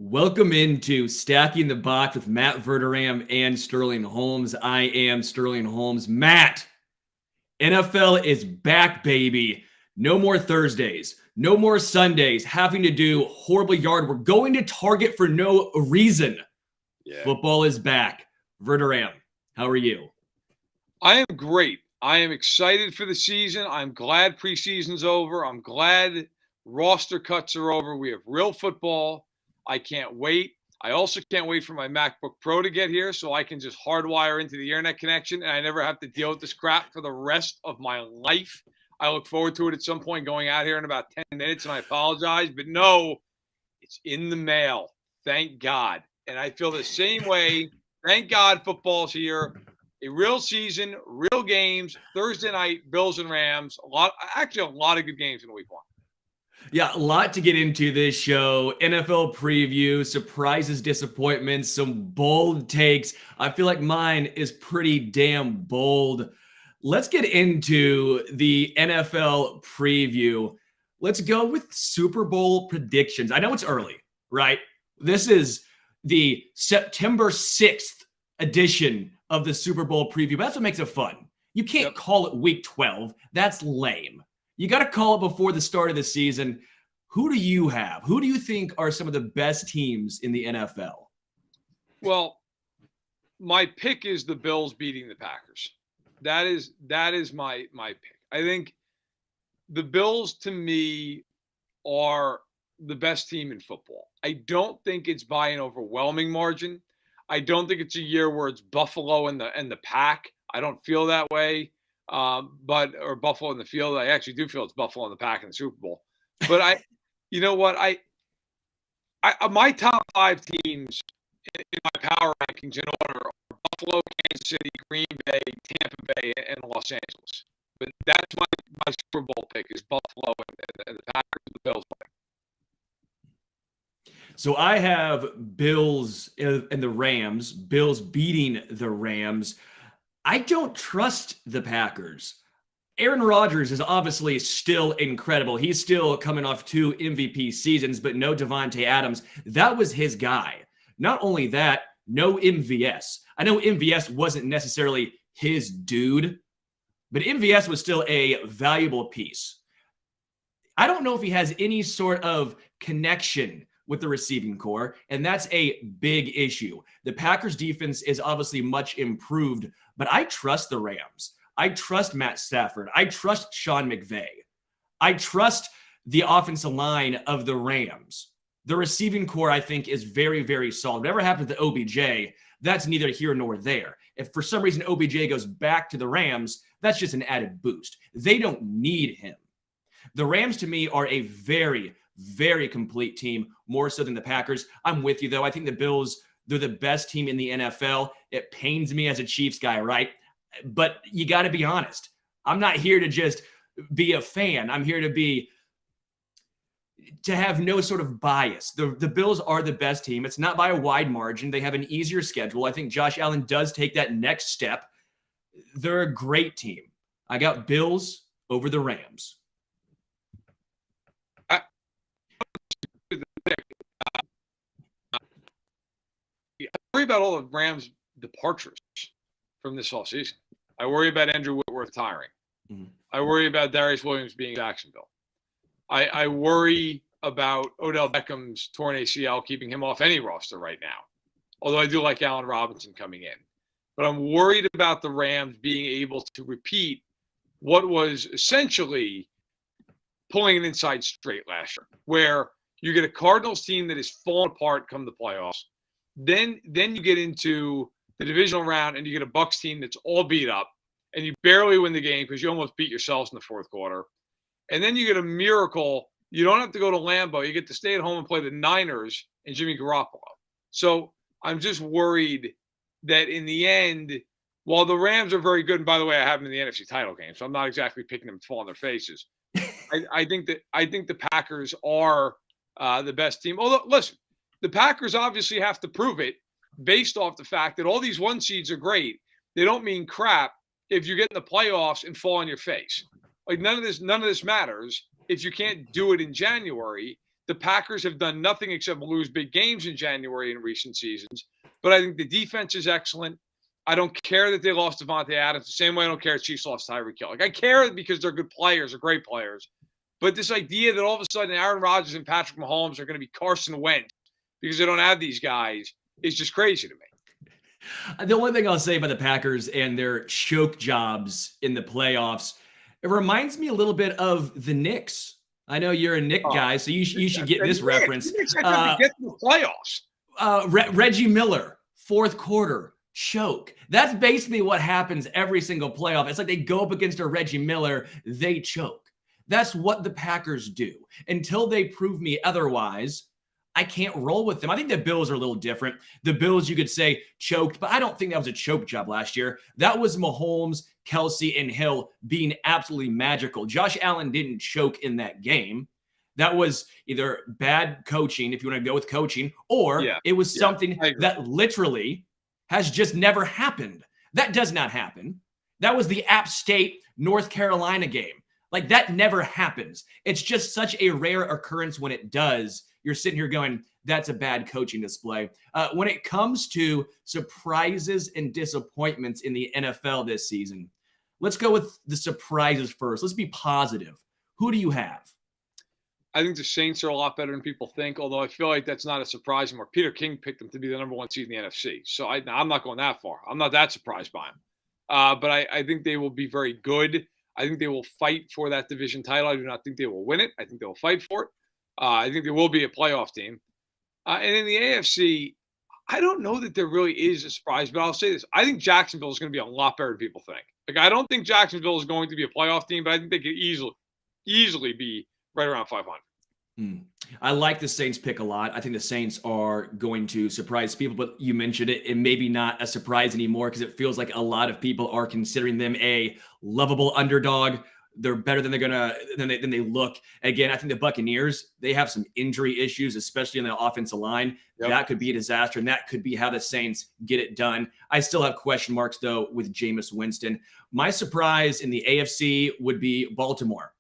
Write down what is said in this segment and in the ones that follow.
Welcome into Stacking the Box with Matt Verderame and Sterling Holmes. I am Sterling Holmes. Matt, NFL is back, baby. No more Thursdays. No more Sundays having to do horrible yard. We're going to Target for no reason. Yeah. Football is back. Verderame, how are you? I am great. I am excited for the season. I'm glad preseason's over. I'm glad roster cuts are over. We have real football. I can't wait. I also can't wait for my MacBook Pro to get here so I can just hardwire into the internet connection and I never have to deal with this crap for the rest of my life. I look forward to it at some point going out here in about 10 minutes, and I apologize, but no, it's in the mail. Thank God. And I feel the same way. Thank God football's here. A real season, real games, Thursday night, Bills and Rams. A lot of good games in week one. Yeah, a lot to get into this show. NFL preview, surprises, disappointments, some bold takes. I feel like mine is pretty damn bold. Let's get into the NFL preview. Let's go with Super Bowl predictions. I know it's early, right? This is the September 6th edition of the Super Bowl preview, but that's what makes it fun. You can't call it week 12. That's lame. You got to call it before the start of the season. Who do you have? Who do you think are some of the best teams in the NFL? Well, my pick is the Bills beating the Packers. That is my pick. I think the Bills, to me, are the best team in football. I don't think it's by an overwhelming margin. I don't think it's a year where it's Buffalo and the Pack. I don't feel that way. Or Buffalo in the field. I actually do feel it's Buffalo in the Pack in the Super Bowl. But you know what? My top five teams in my power rankings in order are Buffalo, Kansas City, Green Bay, Tampa Bay, and Los Angeles. But that's my Super Bowl pick is Buffalo and the Packers and the Bills. So I have Bills and the Rams, Bills beating the Rams. I don't trust the Packers. Aaron Rodgers is obviously still incredible. He's still coming off 2 MVP seasons, but no Devontae Adams. That was his guy. Not only that, no MVS. I know MVS wasn't necessarily his dude, but MVS was still a valuable piece. I don't know if he has any sort of connection with the receiving core, and that's a big issue. The Packers defense is obviously much improved, but I trust the Rams. I trust Matt Stafford. I trust Sean McVay. I trust the offensive line of the Rams. The receiving core, I think, is very, very solid. Whatever happened to OBJ, that's neither here nor there. If for some reason OBJ goes back to the Rams, that's just an added boost. They don't need him. The Rams, to me, are a very, very complete team, more so than the Packers. I'm with you, though. I think the Bills, they're the best team in the NFL. It pains me as a Chiefs guy, right? But you got to be honest. I'm not here to just be a fan. I'm here to have no sort of bias. The Bills are the best team. It's not by a wide margin. They have an easier schedule. I think Josh Allen does take that next step. They're a great team. I got Bills over the Rams. I worry about all the Rams' departures from this offseason. I worry about Andrew Whitworth retiring. Mm-hmm. I worry about Darius Williams being in Jacksonville. I worry about Odell Beckham's torn ACL, keeping him off any roster right now. Although I do like Allen Robinson coming in. But I'm worried about the Rams being able to repeat what was essentially pulling an inside straight last year, where you get a Cardinals team that is falling apart come the playoffs. Then you get into the divisional round and you get a Bucs team that's all beat up and you barely win the game because you almost beat yourselves in the fourth quarter. And then you get a miracle. You don't have to go to Lambeau. You get to stay at home and play the Niners and Jimmy Garoppolo. So I'm just worried that in the end, while the Rams are very good, and by the way, I have them in the NFC title game, so I'm not exactly picking them to fall on their faces. I think the Packers are the best team. Although, listen, the Packers obviously have to prove it based off the fact that all these one seeds are great. They don't mean crap if you get in the playoffs and fall on your face. Like none of this matters if you can't do it in January. the Packers have done nothing except lose big games in January in recent seasons. But I think the defense is excellent. I don't care that they lost Devontae Adams the same way I don't care Chiefs lost Tyreek Hill. Like, I care because they're good players, they're great players. But this idea that all of a sudden Aaron Rodgers and Patrick Mahomes are going to be Carson Wentz because they don't have these guys is just crazy to me. The only thing I'll say about the Packers and their choke jobs in the playoffs, it reminds me a little bit of the Knicks. I know you're a Knicks guy, so you should get this reference. The Knicks have to get to the playoffs. Reggie Miller, fourth quarter, choke. That's basically what happens every single playoff. It's like they go up against a Reggie Miller, they choke. That's what the Packers do. Until they prove me otherwise, I can't roll with them. I think the Bills are a little different. The Bills, you could say, choked, but I don't think that was a choke job last year. That was Mahomes, Kelsey, and Hill being absolutely magical. Josh Allen didn't choke in that game. That was either bad coaching, if you want to go with coaching, or it was something that literally has just never happened. That does not happen. That was the App State, North Carolina game. Like, that never happens. It's just such a rare occurrence when it does. You're sitting here going, that's a bad coaching display. When it comes to surprises and disappointments in the NFL this season, let's go with the surprises first. Let's be positive. Who do you have? I think the Saints are a lot better than people think, although I feel like that's not a surprise anymore. Peter King picked them to be the number one seed in the NFC. So I'm not going that far. I'm not that surprised by him. But I think they will be very good. I think they will fight for that division title. I do not think they will win it. I think they will fight for it. I think there will be a playoff team. And in the AFC, I don't know that there really is a surprise, but I'll say this. I think Jacksonville is going to be a lot better than people think. Like, I don't think Jacksonville is going to be a playoff team, but I think they could easily be right around 500. I like the Saints pick a lot. I think the Saints are going to surprise people, but you mentioned it. It may be not a surprise anymore because it feels like a lot of people are considering them a lovable underdog. They're better than than they look. Again, I think the Buccaneers, they have some injury issues, especially in the offensive line. Yep. That could be a disaster, and that could be how the Saints get it done. I still have question marks, though, with Jameis Winston. My surprise in the AFC would be Baltimore.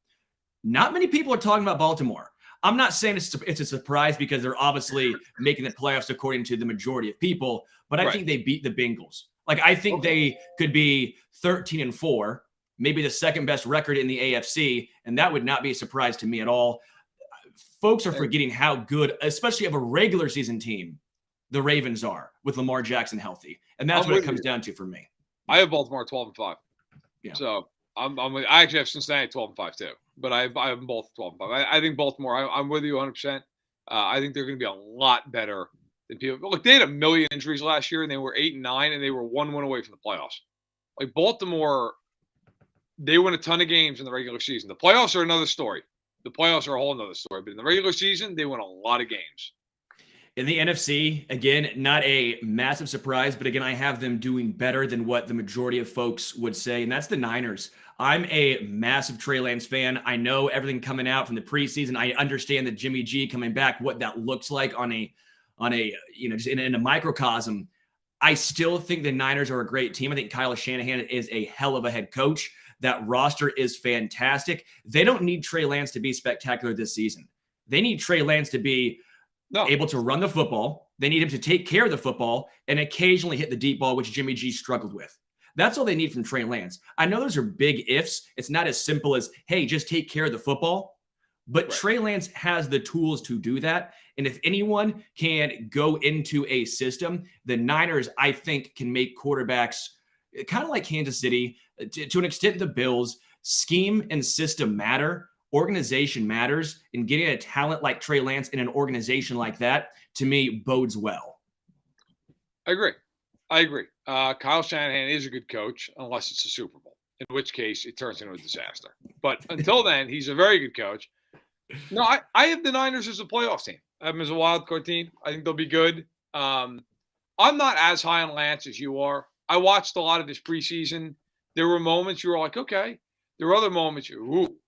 Not many people are talking about Baltimore. I'm not saying it's a surprise because they're obviously making the playoffs according to the majority of people, but I think they beat the Bengals. Like, I think they could be 13-4, maybe the second best record in the AFC, and that would not be a surprise to me at all. Folks are forgetting how good, especially of a regular season team, the Ravens are with Lamar Jackson healthy, and that's what it comes down to for me. I have Baltimore 12-5. Yeah. So I actually have Cincinnati 12-5 too, but I have them both 12-5. I think Baltimore. I'm with you 100%. I think they're going to be a lot better than people. Look, they had a million injuries last year, and they were 8-9, and they were 1 win away from the playoffs. Like, Baltimore, they win a ton of games in the regular season. The playoffs are another story. The playoffs are a whole other story. But in the regular season, they win a lot of games. In the NFC, again, not a massive surprise, but again, I have them doing better than what the majority of folks would say, and that's the Niners. I'm a massive Trey Lance fan. I know everything coming out from the preseason. I understand that Jimmy G coming back, what that looks like on a just in a microcosm. I still think the Niners are a great team. I think Kyle Shanahan is a hell of a head coach. That roster is fantastic. They don't need Trey Lance to be spectacular this season. They need Trey Lance to be able to run the football. They need him to take care of the football and occasionally hit the deep ball, which Jimmy G struggled with. That's all they need from Trey Lance. I know those are big ifs. It's not as simple as, hey, just take care of the football. But Trey Lance has the tools to do that. And if anyone can go into a system, the Niners, I think, can make quarterbacks kind of like Kansas City, to an extent the Bills. Scheme and system matter. Organization matters. And getting a talent like Trey Lance in an organization like that, to me, bodes well. I agree. Kyle Shanahan is a good coach unless it's a Super Bowl, in which case it turns into a disaster. But until then, he's a very good coach. No, I have the Niners as a playoff team. I have them as a wild card team. I think they'll be good. I'm not as high on Lance as you are. I watched a lot of this preseason. There were moments you were like, okay. There were other moments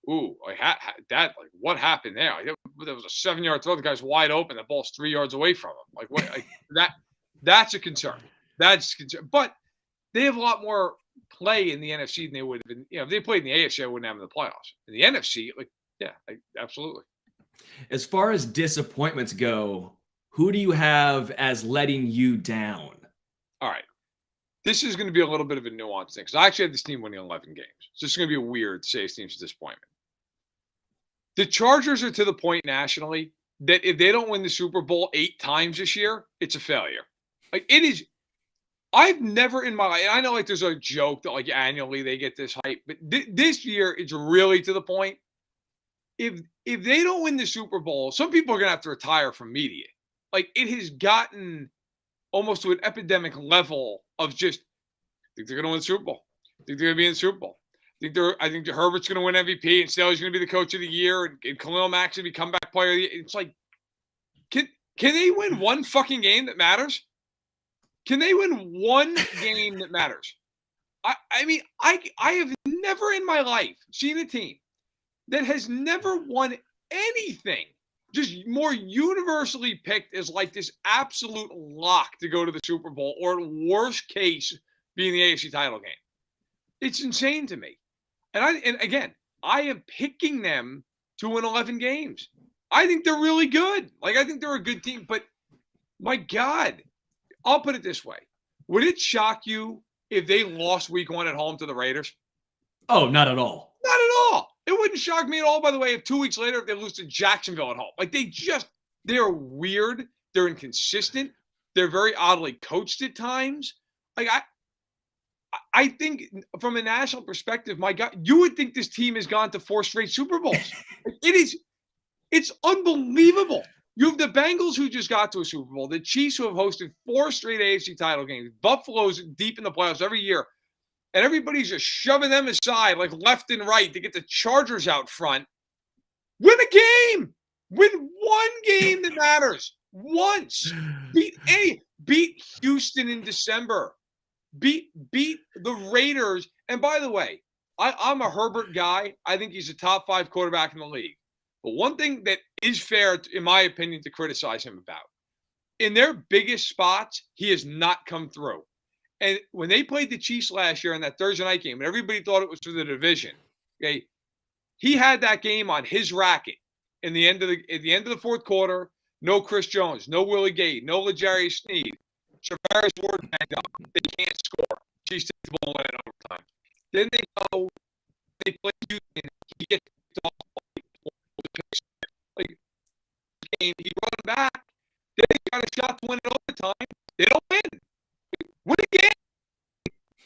what happened there? There was a 7-yard throw. The guy's wide open. The ball's 3 yards away from him. Like, what? That's a concern. That's a concern. But they have a lot more play in the NFC than they would have been. If they played in the AFC, I wouldn't have them in the playoffs. In the NFC, absolutely. As far as disappointments go, who do you have as letting you down? All right. This is going to be a little bit of a nuanced thing because I actually have this team winning 11 games. So it's going to be weird to say this team's a disappointment. The Chargers are to the point nationally that if they don't win the Super Bowl 8 times this year, it's a failure. Like it is. I've never in my life, and I know like there's a joke that like annually they get this hype, but this year it's really to the point. If they don't win the Super Bowl, some people are going to have to retire from media. Like it has gotten almost to an epidemic level of just think they're going to win the Super Bowl. Think they're going to be in the Super Bowl. I think Herbert's going to win MVP and Staley's going to be the coach of the year and Khalil Mack's going to be comeback player of the year. It's like, can they win one fucking game that matters? Can they win one game that matters? I mean, I have never in my life seen a team that has never won anything just more universally picked as like this absolute lock to go to the Super Bowl or worst case being the AFC title game. It's insane to me. And again, I am picking them to win 11 games. I think they're really good. Like I think they're a good team, but my God, I'll put it this way. Would it shock you if they lost week 1 at home to the Raiders? Oh, not at all. Not at all. It wouldn't shock me at all, by the way, if 2 weeks later if they lose to Jacksonville at home. Like they're weird. They're inconsistent. They're very oddly coached at times. Like I think from a national perspective, my God, you would think this team has gone to 4 straight Super Bowls. It's unbelievable. You have the Bengals who just got to a Super Bowl, the Chiefs who have hosted 4 straight AFC title games, Buffalo's deep in the playoffs every year, and everybody's just shoving them aside like left and right to get the Chargers out front. Win a game. Win one game that matters. Once. Beat Houston in December. Beat the Raiders. And by the way, I'm a Herbert guy. I think he's a top 5 quarterback in the league. But one thing that is fair, in my opinion, to criticize him about, in their biggest spots, he has not come through. And when they played the Chiefs last year in that Thursday night game, and everybody thought it was for the division, okay, he had that game on his racket at the end of the fourth quarter. No Chris Jones, no Willie Gay, no L'Jarius Sneed. Travaris Ward banged up. They can't score. Chiefs take the ball in overtime. Then they play Houston. He gets off. Like game, he run back. Then they got a shot to win it overtime. They don't win. Win a game.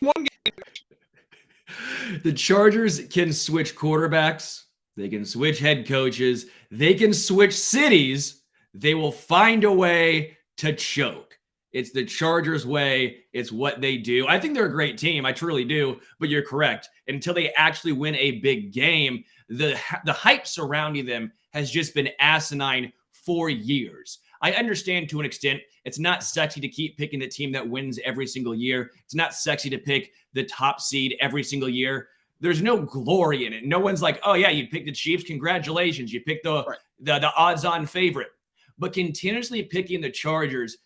One game. The Chargers can switch quarterbacks. They can switch head coaches. They can switch cities. They will find a way to choke. It's the Chargers way. It's what they do. I think they're a great team. I truly do. But you're correct. Until they actually win a big game, the hype surrounding them has just been asinine for years. I understand to an extent it's not sexy to keep picking the team that wins every single year. It's not sexy to pick the top seed every single year. There's no glory in it. No one's like, oh yeah, you picked the Chiefs. Congratulations. You picked the odds-on favorite. But continuously picking the Chargers,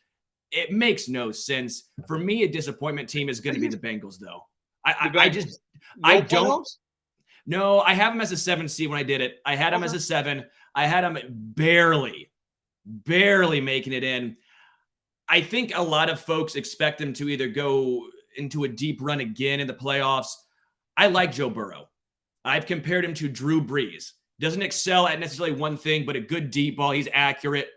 it makes no sense. For me, a disappointment team is going to be the Bengals, though. I don't. No, I have them as a 7 seed when I did it. I had them as a 7. I had them barely making it in. I think a lot of folks expect them to either go into a deep run again in the playoffs. I like Joe Burrow. I've compared him to Drew Brees. Doesn't excel at necessarily one thing, but a good deep ball. He's accurate.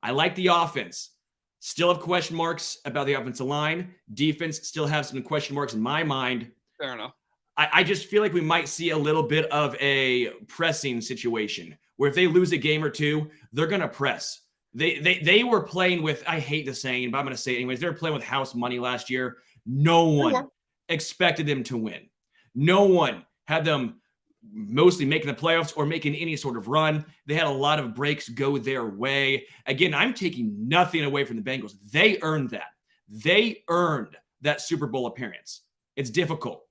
I like the offense. Still have question marks about the offensive line. Defense still have some question marks in my mind. Fair enough. I just feel like we might see a little bit of a pressing situation where if they lose a game or two, they're going to press. They were playing with, I hate the saying, but I'm going to say it anyways. They were playing with house money last year. No one expected them to win. No one had them mostly making the playoffs or making any sort of run. They had a lot of breaks go their way. Again, I'm taking nothing away from the Bengals. They earned that. They earned that Super Bowl appearance. It's difficult.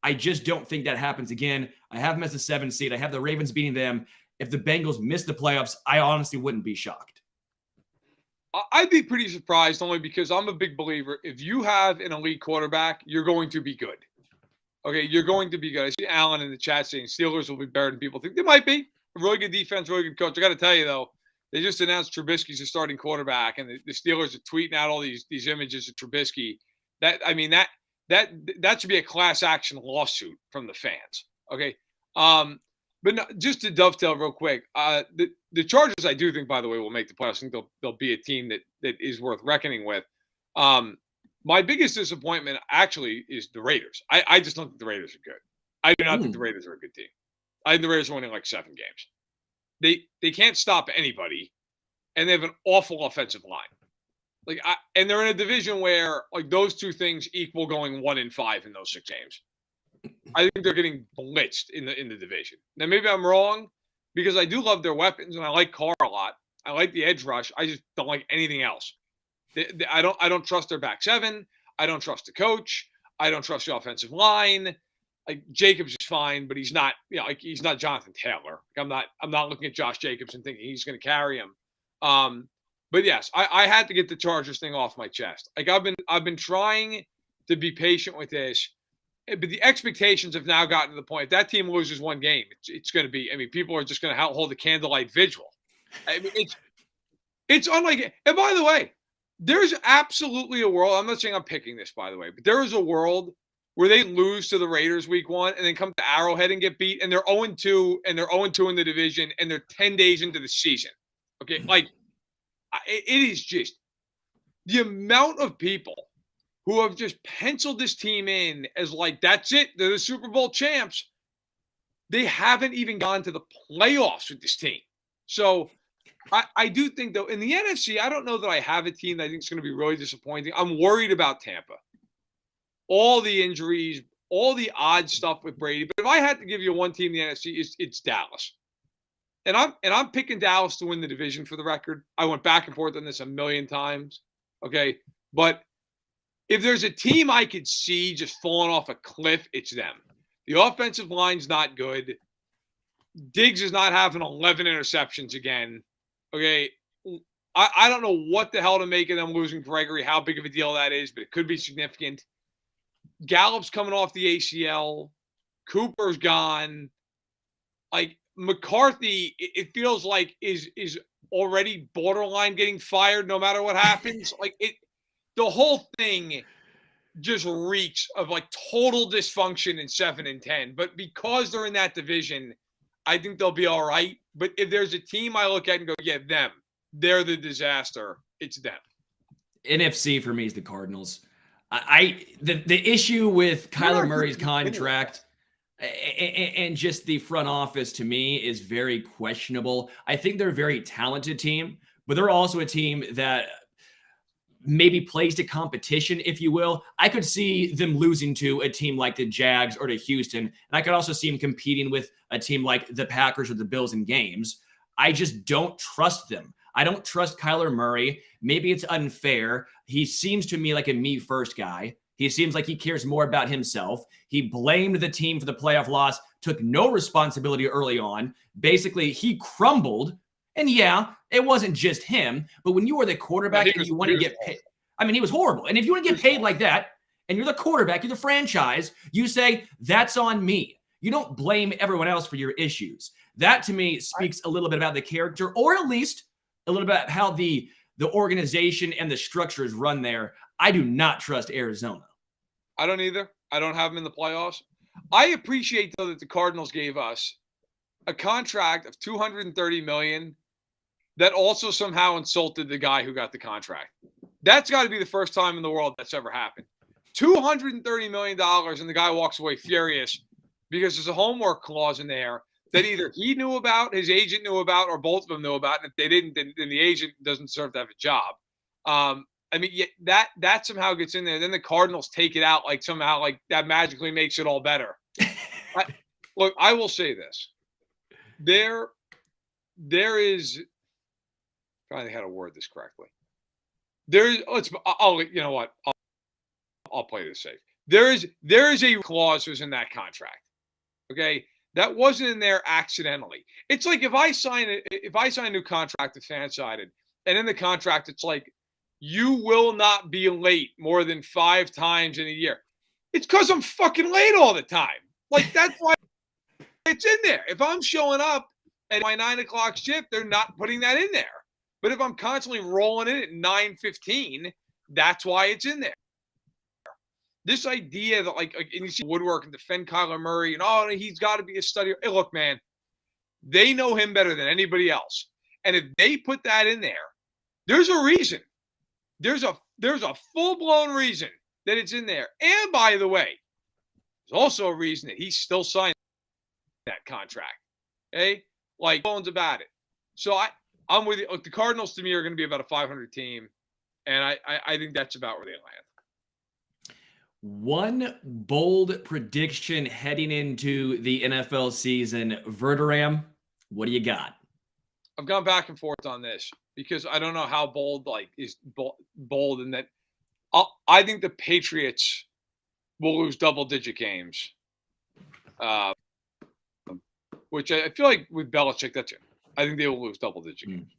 I just don't think that happens again. I have them as a 7 seed. I have the Ravens beating them. If the Bengals miss the playoffs, I honestly wouldn't be shocked. I'd be pretty surprised only because I'm a big believer. If you have an elite quarterback, you're going to be good. Okay, you're going to be good. I see Alan in the chat saying Steelers will be better than people think. They might be. a really good defense, really good coach. I got to tell you though, they just announced Trubisky's a starting quarterback, and the Steelers are tweeting out all these images of Trubisky. That should be a class action lawsuit from the fans. Okay, but no, just to dovetail real quick, the Chargers, I do think, by the way, will make the playoffs. I think they'll be a team that is worth reckoning with. My biggest disappointment actually is the Raiders. I just don't think the Raiders are good. I do not think the Raiders are a good team. I think the Raiders are winning like 7 games. They can't stop anybody, and they have an awful offensive line. And they're in a division where like those two things equal going 1-5 in those 6 games. I think they're getting blitzed in the division. Now maybe I'm wrong because I do love their weapons and I like Carr a lot. I like the edge rush. I just don't like anything else. I don't trust their back 7. I don't trust the coach. I don't trust the offensive line. Like Jacobs is fine, but he's not. He's not Jonathan Taylor. I'm not looking at Josh Jacobs and thinking he's going to carry him. But yes, I had to get the Chargers thing off my chest. Like I've been trying to be patient with this, but the expectations have now gotten to the point. If that team loses 1 game, it's going to be. I mean, people are just going to hold a candlelight vigil. I mean, it's unlike. And by the way, there's absolutely a world. I'm not saying I'm picking this, by the way, but there is a world where they lose to the Raiders week 1 and then come to Arrowhead and get beat, and they're 0-2 and they're 0-2 in the division, and they're 10 days into the season. Okay, like it is just the amount of people who have just penciled this team in as like, that's it, they're the Super Bowl champs. They haven't even gone to the playoffs with this team. So I do think, though, in the NFC, I don't know that I have a team that I think is going to be really disappointing. I'm worried about Tampa. All the injuries, all the odd stuff with Brady. But if I had to give you one team in the NFC, it's Dallas. And I'm picking Dallas to win the division for the record. I went back and forth on this a million times. Okay. But if there's a team I could see just falling off a cliff, it's them. The offensive line's not good. Diggs is not having 11 interceptions again. Okay. I don't know what the hell to make of them losing Gregory, how big of a deal that is, but it could be significant. Gallup's coming off the ACL. Cooper's gone. Like McCarthy, it feels like is already borderline getting fired no matter what happens. Like the whole thing just reeks of like total dysfunction in 7 and 10. But because they're in that division, I think they'll be all right. But if there's a team I look at and go, yeah, them, they're the disaster, it's them. NFC for me is the Cardinals. The issue with Kyler Murray's contract and just the front office to me is very questionable. I think they're a very talented team, but they're also a team that maybe plays to competition, if you will. I could see them losing to a team like the Jags or to Houston, and I could also see them competing with a team like the Packers or the Bills in games. I just don't trust them. I don't trust Kyler Murray. Maybe it's unfair. He seems to me like a me first guy. He seems like he cares more about himself. He blamed the team for the playoff loss, took no responsibility early on. Basically, he crumbled. And yeah, it wasn't just him, but when you are the quarterback and you want to get paid, I mean, he was horrible. And if you want to get paid like that, and you're the quarterback, you're the franchise, you say, that's on me. You don't blame everyone else for your issues. That to me speaks a little bit about the character, or at least a little bit about how the organization and the structure is run there. I do not trust Arizona. I don't either. I don't have them in the playoffs. I appreciate, though, that the Cardinals gave us a contract of $230 million that also somehow insulted the guy who got the contract. That's got to be the first time in the world that's ever happened. $230 million, and the guy walks away furious because there's a homework clause in there that either he knew about, his agent knew about, or both of them knew about. And if they didn't, then the agent doesn't deserve to have a job. I mean, that somehow gets in there. Then the Cardinals take it out like somehow like that magically makes it all better. Look, I will say this. There is – I'm trying to think how to word this correctly. You know what? I'll play this safe. There is a clause that was in that contract. Okay? That wasn't in there accidentally. It's like if I sign a new contract with FanSided, and in the contract it's like, you will not be late more than 5 times in a year. It's because I'm fucking late all the time. Like, that's why it's in there. If I'm showing up And my 9 o'clock shift, they're not putting that in there. But if I'm constantly rolling in at 9:15, that's why it's in there. This idea that and you see Woodwork and defend Kyler Murray and he's got to be a study. Hey, look, man, they know him better than anybody else. And if they put that in there, there's a reason. There's a full-blown reason that it's in there. And by the way, there's also a reason that he's still signing that contract. Okay? Like, bones about it. So I'm with you. Look, the Cardinals to me are going to be about a 500 team. And I think that's about where they land. One bold prediction heading into the NFL season. Verderame, what do you got? I've gone back and forth on this because I don't know how bold is bold in that. I think the Patriots will lose double-digit games, which I feel like with Belichick, that's it. I think they will lose double-digit games.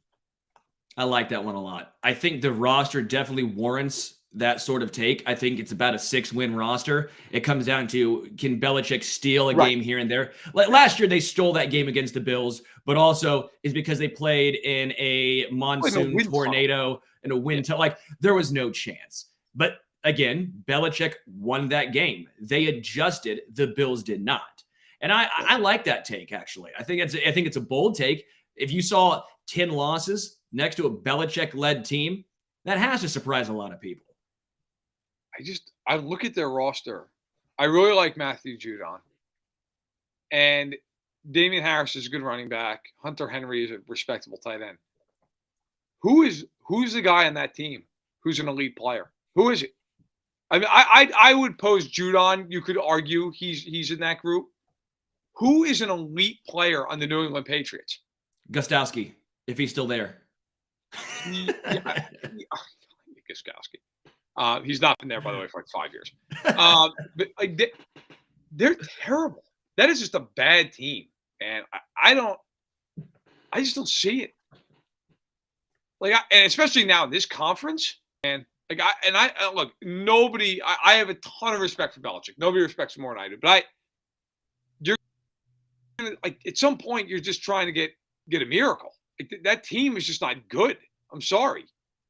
I like that one a lot. I think the roster definitely warrants that sort of take. I think it's about a 6-win roster. It comes down to, can Belichick steal a game here and there? Like last year, they stole that game against the Bills, but also is because they played in a monsoon tornado and a wind. There was no chance. But again, Belichick won that game. They adjusted. The Bills did not. And I like that take, actually. I think it's a bold take. If you saw 10 losses next to a Belichick-led team, that has to surprise a lot of people. I look at their roster. I really like Matthew Judon. And Damian Harris is a good running back. Hunter Henry is a respectable tight end. Who's the guy on that team who's an elite player? Who is it? I mean, I would pose Judon. You could argue he's in that group. Who is an elite player on the New England Patriots? Gostowski, if he's still there. Gostowski. He's not been there, by the way, for 5 years. But they're terrible. That is just a bad team, and I just don't see it. And especially now in this conference, and look, nobody. I have a ton of respect for Belichick. Nobody respects him more than I do. But you're at some point, you're just trying to get a miracle. That team is just not good. I'm sorry.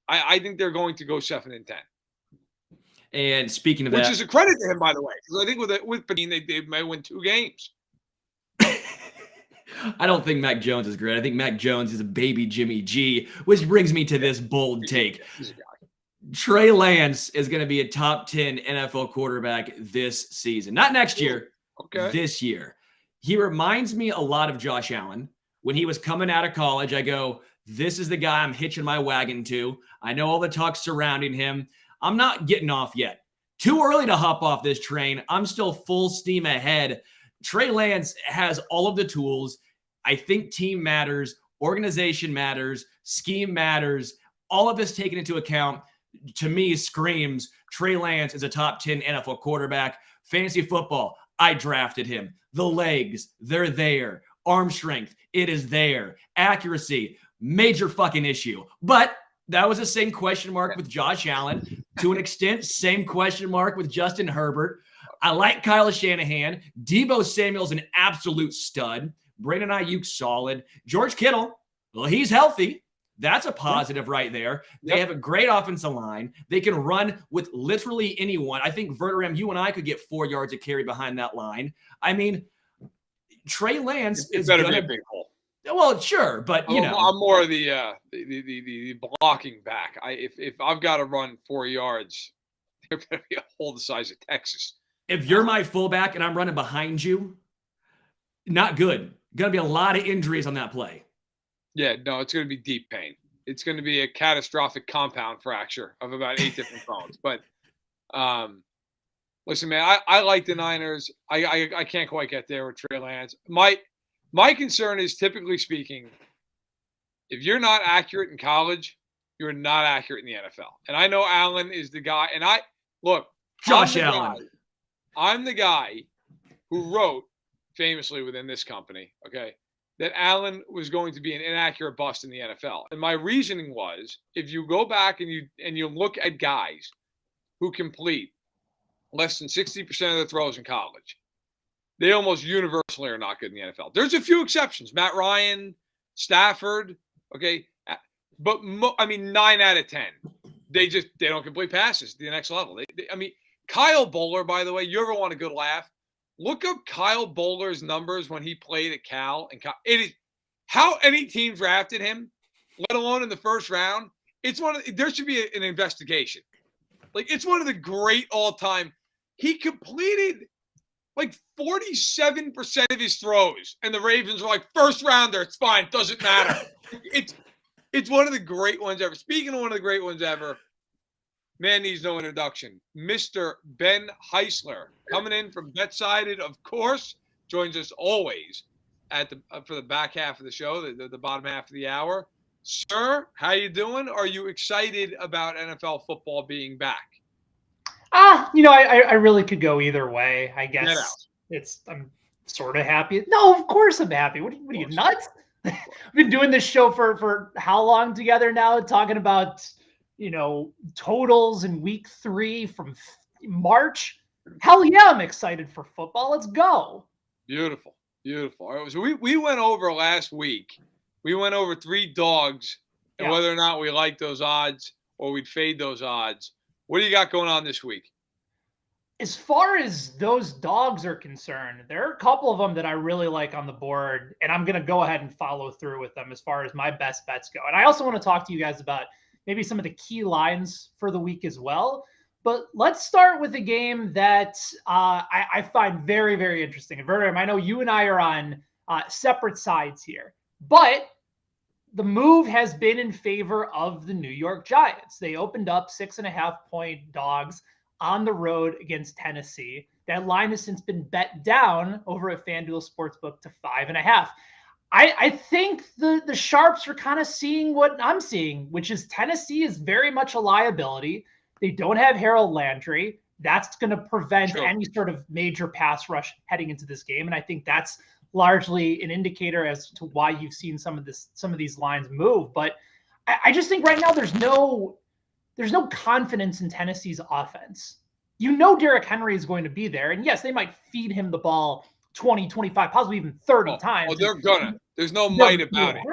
I think they're going to go 7-10. And speaking of which that, is a credit to him, by the way, because I think with Padine, they may win 2 games. I don't think Mac Jones is great. I think Mac Jones is a baby Jimmy G, which brings me to this bold take. Trey Lance is going to be a top 10 NFL quarterback this season. Not next year, this year. He reminds me a lot of Josh Allen. When he was coming out of college, I go, this is the guy I'm hitching my wagon to. I know all the talk surrounding him. I'm not getting off yet. Too early to hop off this train. I'm still full steam ahead. Trey Lance has all of the tools. I think team matters, organization matters, scheme matters. All of this taken into account, to me, screams Trey Lance is a top 10 NFL quarterback. Fantasy football, I drafted him. The legs, they're there. Arm strength, it is there. Accuracy, major fucking issue. But that was the same question mark with Josh Allen. To an extent, same question mark with Justin Herbert. I like Kyle Shanahan. Deebo Samuel's an absolute stud. Brandon Ayuk, solid. George Kittle, well, he's healthy. That's a positive right there. They have a great offensive line. They can run with literally anyone. I think Verderame, you and I could get 4 yards of carry behind that line. I mean, Trey Lance is better be a big hole. Well, sure, but you know, I'm more of the blocking back. If I've got to run 4 yards, there's going to be a hole the size of Texas. If you're my fullback and I'm running behind you, not good. Going to be a lot of injuries on that play. Yeah, no, it's going to be deep pain. It's going to be a catastrophic compound fracture of about 8 different bones. But listen, man, I like the Niners. I can't quite get there with Trey Lance. My concern is, typically speaking, if you're not accurate in college, you're not accurate in the NFL. And I know Allen is the guy. And Josh Allen. I'm the guy who wrote famously within this company, that Allen was going to be an inaccurate bust in the NFL. And my reasoning was, if you go back and you look at guys who complete less than 60% of their throws in college, they almost universally are not good in the NFL. There's a few exceptions. Matt Ryan, Stafford, okay? But, 9 out of 10, they don't complete passes to the next level. Kyle Bowler, by the way, you ever want a good laugh? Look up Kyle Bowler's numbers when he played at Cal. And it is how any team drafted him, let alone in the first round. There should be an investigation. It's one of the great all-time. He completed 47% of his throws, and the Ravens were like, first rounder, it's fine, doesn't matter. It's one of the great ones ever. Speaking of one of the great ones ever, man needs no introduction. Mr. Ben Heisler, coming in from BetSided, of course, joins us always for the back half of the show, the bottom half of the hour. Sir, how you doing? Are you excited about NFL football being back? I really could go either way. I guess I'm sort of happy. No, of course I'm happy. What are you nuts? We've been doing this show for how long together now? Talking about, totals in week 3 from March. Hell yeah, I'm excited for football. Let's go. Beautiful. All right, so we went over last week. We went over 3 dogs and whether or not we like those odds or we'd fade those odds. What do you got going on this week? As far as those dogs are concerned, there are a couple of them that I really like on the board, and I'm going to go ahead and follow through with them as far as my best bets go. And I also want to talk to you guys about maybe some of the key lines for the week as well. But let's start with a game that I find very, very interesting. And Verderame, I know you and I are on separate sides here, but the move has been in favor of the New York Giants. They opened up 6.5-point dogs on the road against Tennessee. That line has since been bet down over at FanDuel Sportsbook to 5.5. I think the Sharps are kind of seeing what I'm seeing, which is Tennessee is very much a liability. They don't have Harold Landry. That's going to prevent any sort of major pass rush heading into this game. And I think that's largely an indicator as to why you've seen some of these lines move. But I just think right now there's no confidence in Tennessee's offense. Derrick Henry is going to be there. And yes, they might feed him the ball 20, 25, possibly even 30 times. Oh, they're gonna. There's no might about it.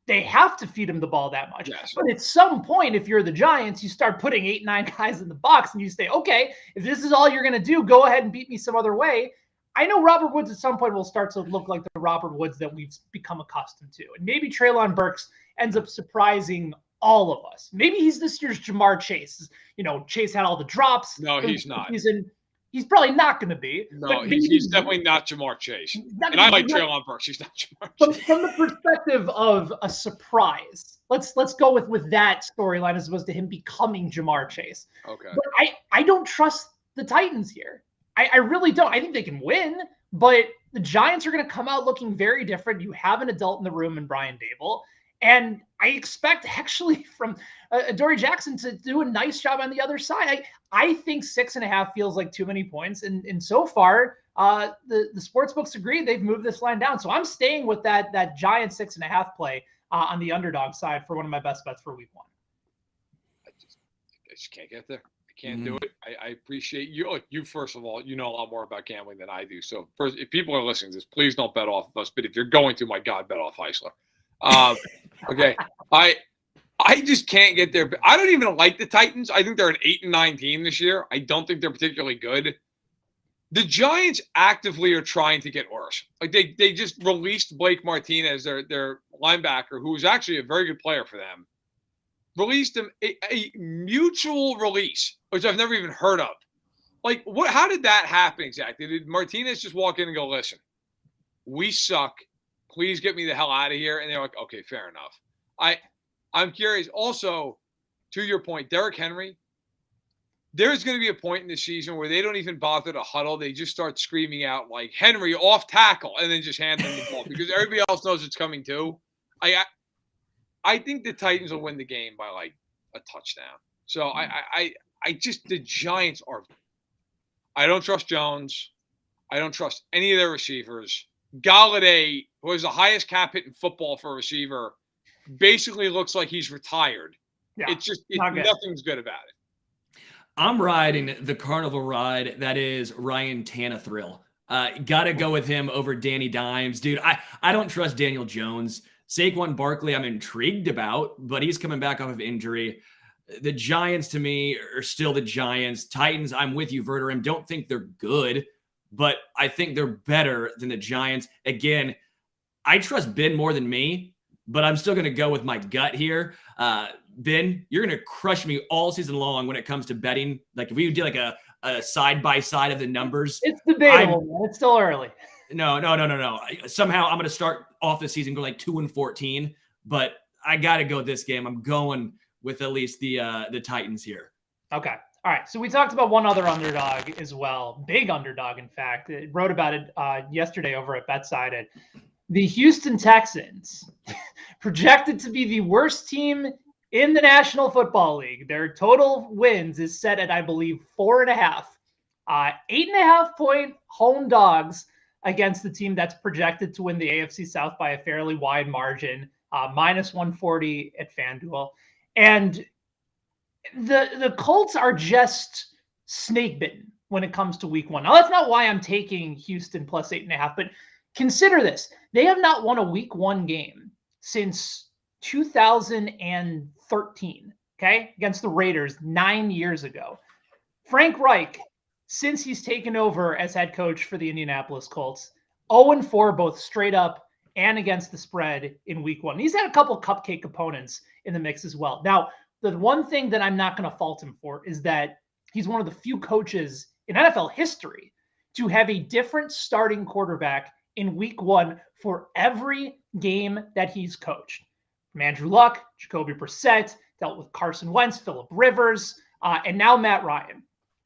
They have to feed him the ball that much. Yes. But at some point, if you're the Giants, you start putting 8, 9 guys in the box and you say, okay, if this is all you're going to do, go ahead and beat me some other way. I know Robert Woods at some point will start to look like the Robert Woods that we've become accustomed to. And maybe Treylon Burks ends up surprising all of us. Maybe he's this year's Jamar Chase. Chase had all the drops. No, he's not. He's probably not going to be. No, he's definitely not Jamar Chase. And I like Treylon Burks. He's not Jamar Chase. From the perspective of a surprise, let's go with that storyline as opposed to him becoming Jamar Chase. Okay. But I don't trust the Titans here. I really don't. I think they can win, but the Giants are going to come out looking very different. You have an adult in the room in Brian Dable. And I expect actually from Dory Jackson to do a nice job on the other side. I think 6.5 feels like too many points. And so far, the sportsbooks agree they've moved this line down. So I'm staying with that Giant 6.5 play on the underdog side for one of my best bets for week 1. I just can't get there. I can't do it. I appreciate you. Look, you, first of all, you know a lot more about gambling than I do. So first, if people are listening to this, please don't bet off us. But if you're going to, my God, bet off Heisler. Okay. I just can't get there. I don't even like the Titans. I think they're an 8-9 team this year. I don't think they're particularly good. The Giants actively are trying to get worse. They just released Blake Martinez, their linebacker, who was actually a very good player for them. Released him a mutual release, which I've never even heard of. How did that happen exactly? Did Martinez just walk in and go, listen, we suck. Please get me the hell out of here. And they're like, okay, fair enough. I'm curious. Also, to your point, Derrick Henry, there's going to be a point in the season where they don't even bother to huddle. They just start screaming out like Henry off tackle and then just hand them the ball because everybody else knows it's coming too. I think the Titans will win the game by a touchdown. So the Giants are, I don't trust Jones. I don't trust any of their receivers. Galladay, who has the highest cap hit in football for a receiver, basically looks like he's retired. Yeah, nothing's good about it. I'm riding the carnival ride that is Ryan Tannehill Got to go with him over Danny Dimes. Dude, I don't trust Daniel Jones. Saquon Barkley, I'm intrigued about, but he's coming back off of injury. The Giants, to me, are still the Giants. Titans, I'm with you, Verderame. Don't think they're good, but I think they're better than the Giants. Again, I trust Ben more than me, but I'm still going to go with my gut here. Ben, you're going to crush me all season long when it comes to betting. Like if we do like a side-by-side of the numbers. It's debatable, man. It's still early. No. Somehow I'm going to start off the season going like 2-14, but I got to go this game. I'm going with at least the Titans here. Okay. All right. So we talked about one other underdog as well. Big underdog, in fact. I wrote about it yesterday over at BetSided. The Houston Texans, projected to be the worst team in the National Football League. Their total wins is set at, I believe, 4.5. 8.5-point home dogs against the team that's projected to win the AFC South by a fairly wide margin, minus 140 at FanDuel. And the Colts are just snake bitten when it comes to week one. Now, that's not why I'm taking Houston plus 8.5, but consider this. They have not won a week one game since 2013, okay, against the Raiders 9 years ago. Frank Reich, since he's taken over as head coach for the Indianapolis Colts, 0-4 both straight up and against the spread in week one. He's had a couple cupcake opponents in the mix as well. Now, the one thing that I'm not going to fault him for is that he's one of the few coaches in NFL history to have a different starting quarterback in week one for every game that he's coached. From Andrew Luck, Jacoby Brissett, dealt with Carson Wentz, Phillip Rivers, and now Matt Ryan.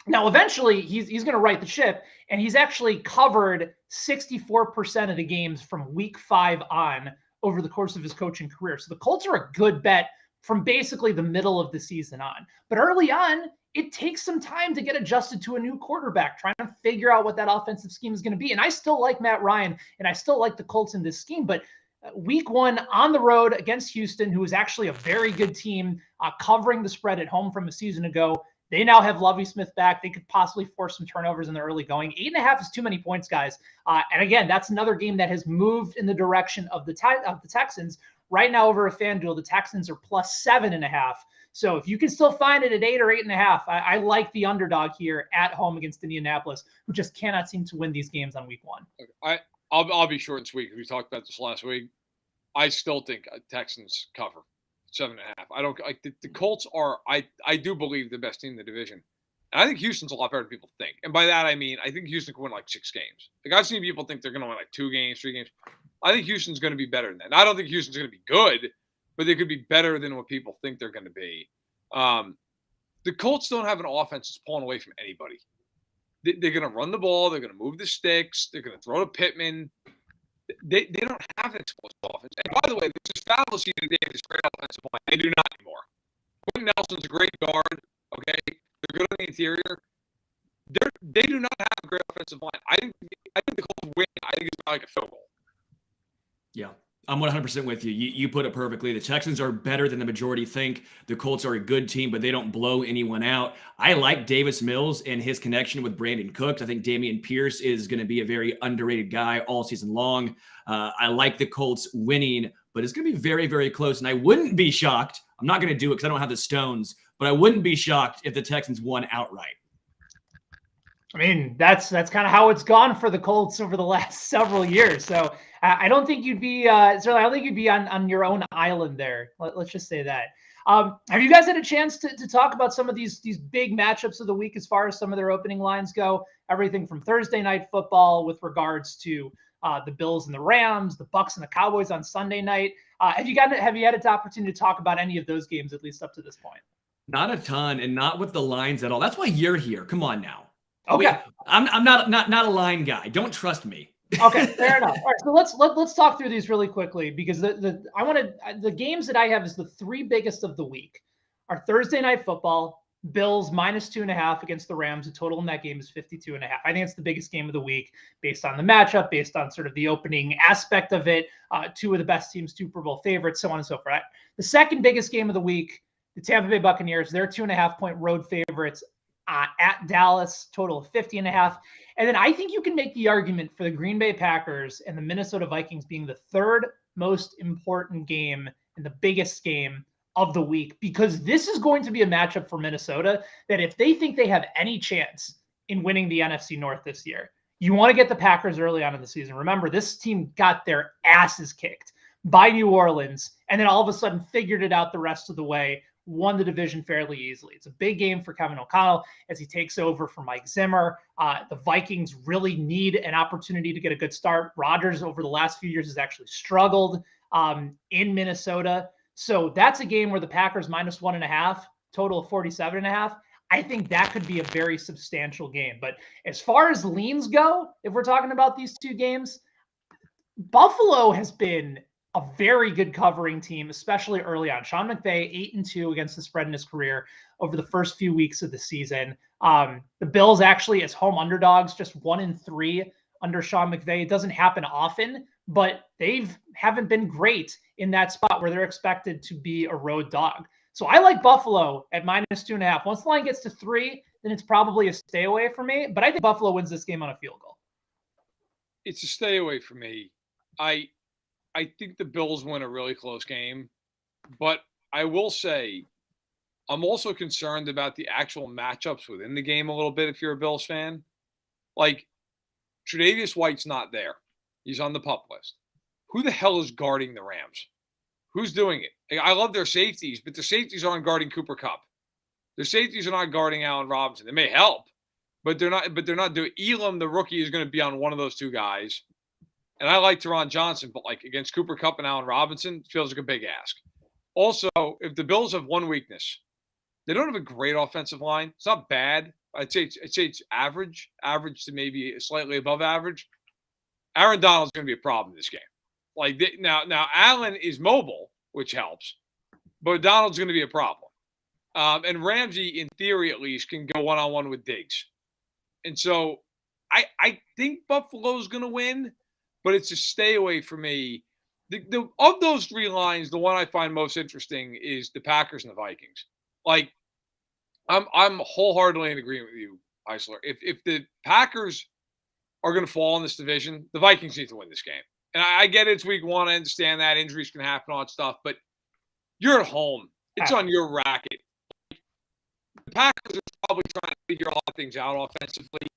Now, eventually, he's going to right the ship, and he's actually covered 64% of the games from week 5 on over the course of his coaching career. So the Colts are a good bet from basically the middle of the season on. But early on, it takes some time to get adjusted to a new quarterback, trying to figure out what that offensive scheme is going to be. And I still like Matt Ryan, and I still like the Colts in this scheme. But week one on the road against Houston, who is actually a very good team, covering the spread at home from a season ago, they now have Lovie Smith back. They could possibly force some turnovers in the early going. 8.5 is too many points, guys. And again, that's another game that has moved in the direction of the Texans. Right now over at FanDuel, the Texans are plus 7.5. So if you can still find it at 8 or 8.5, I like the underdog here at home against Indianapolis, who just cannot seem to win these games on week one. I'll be short and sweet. We talked about this last week. I still think Texans cover 7.5. I don't like the Colts are. I do believe the best team in the division, and I think Houston's a lot better than people think. And by that I mean I think Houston can win like 6 games. Like I've seen people think they're going to win like 2 games, 3 games. I think Houston's going to be better than that. And I don't think Houston's going to be good, but they could be better than what people think they're going to be. The Colts don't have an offense that's pulling away from anybody. They're going to run the ball. They're going to move the sticks. They're going to throw to Pittman. They don't have an explosive offense. And by the way, there's this fallacy that they have this great offensive line. They do not anymore. Quentin Nelson's a great guard. Okay, they're good on the interior. They do not have a great offensive line. I think the Colts win. I think it's like a field goal. Yeah, I'm 100% with you. You put it perfectly. The Texans are better than the majority think. The Colts are a good team, but they don't blow anyone out. I like Davis Mills and his connection with Brandon Cooks. I think Dameon Pierce is going to be a very underrated guy all season long. I like the Colts winning, but it's going to be very, very close. And I wouldn't be shocked. I'm not going to do it because I don't have the stones, but I wouldn't be shocked if the Texans won outright. I mean, that's kind of how it's gone for the Colts over the last several years. So I don't think you'd be certainly. I don't think you'd be on your own island there. Let's just say that. Have you guys had a chance to talk about some of these big matchups of the week as far as some of their opening lines go? Everything from Thursday night football with regards to the Bills and the Rams, the Bucks and the Cowboys on Sunday night. Have you had an opportunity to talk about any of those games at least up to this point? Not a ton, and not with the lines at all. That's why you're here. Come on now. Okay, I'm not a line guy. Don't trust me. Okay, fair enough. All right, so let's talk through these really quickly because the games that I have is the 3 biggest of the week are Thursday night football, Bills minus 2.5 against the Rams. The total in that game is 52.5. I think it's the biggest game of the week based on the matchup, based on sort of the opening aspect of it. 2 of the best teams, Super Bowl favorites, so on and so forth. The second biggest game of the week, the Tampa Bay Buccaneers. They're 2.5-point road favorites at Dallas, total of 50.5. And then I think you can make the argument for the Green Bay Packers and the Minnesota Vikings being the third most important game and the biggest game of the week, because this is going to be a matchup for Minnesota that if they think they have any chance in winning the NFC North this year, you want to get the Packers early on in the season. Remember, this team got their asses kicked by New Orleans and then all of a sudden figured it out the rest of the way, won the division fairly easily. It's a big game for Kevin O'Connell as he takes over for Mike Zimmer. The Vikings really need an opportunity to get a good start. Rodgers over the last few years has actually struggled in Minnesota. So that's a game where the Packers -1.5, total of 47.5. I think that could be a very substantial game. But as far as leans go, if we're talking about these two games, Buffalo has been a very good covering team, especially early on. Sean McVay, 8-2 against the spread in his career over the first few weeks of the season. The Bills actually, as home underdogs, just 1-3 under Sean McVay. It doesn't happen often, but they haven't been great in that spot where they're expected to be a road dog. So I like Buffalo at -2.5. Once the line gets to 3, then it's probably a stay away for me. But I think Buffalo wins this game on a field goal. It's a stay away for me. I think the Bills win a really close game, but I will say I'm also concerned about the actual matchups within the game a little bit if you're a Bills fan. Like, Tre'Davious White's not there. He's on the PUP list. Who the hell is guarding the Rams? Who's doing it? Like, I love their safeties, but their safeties aren't guarding Cooper Kupp. Their safeties are not guarding Allen Robinson. They may help, but they're not doing. Elam, the rookie, is going to be on one of those two guys. And I like Teron Johnson, but like against Cooper Kupp and Allen Robinson, feels like a big ask. Also, if the Bills have one weakness, they don't have a great offensive line. It's not bad. I'd say it's average to maybe slightly above average. Aaron Donald's going to be a problem in this game. Like now Allen is mobile, which helps, but Donald's going to be a problem. And Ramsey, in theory at least, can go one-on-one with Diggs. And so I think Buffalo's going to win, but it's a stay away for me. Of those three lines, the one I find most interesting is the Packers and the Vikings. Like, I'm wholeheartedly in agreement with you, Heisler. If the Packers are going to fall in this division, the Vikings need to win this game. And I get it's week one. I understand that injuries can happen, all that stuff, but you're at home. It's on your racket. The Packers are probably trying to figure all things out offensively.